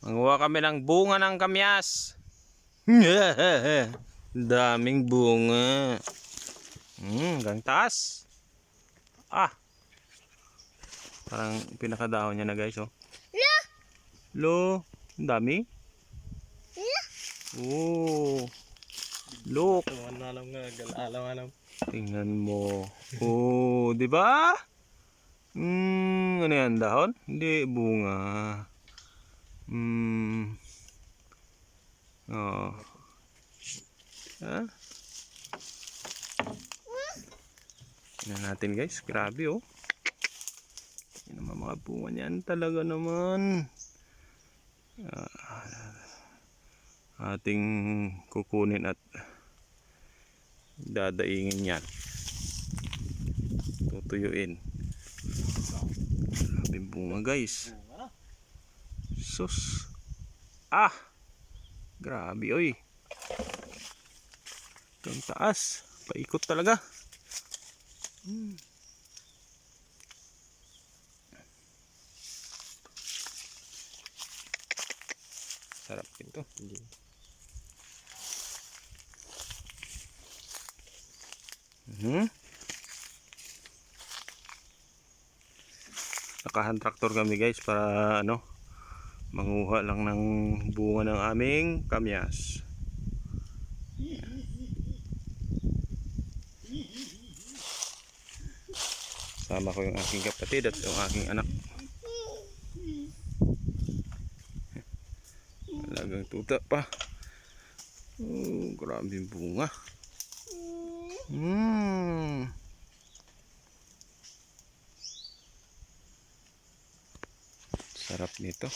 Manguha kami ng bunga ng kamyas. Daming bunga. Hanggang taas. Parang pinakadahon niya na guys, oh. Lo, ang dami. Oh. Look. Tingnan mo. Oh, 'di ba? Ano yan, dahon? Hindi, bunga. Oh. Ha? Tingnan natin guys, grabe oh. Yan naman mga bunga niyan talaga naman. Ating kukunin at dadaingin yan. Tutuyuin. Grabe bunga guys. Sus. Grabe oy. Hanggang taas. Paikot talaga. Sarap ito. Nakahan traktor kami guys para manguha lang ng bunga ng aming kamyas. Sama ko yung aking kapatid at yung aking anak. Talagang tuta pa. Grabe bunga. Sarap nito.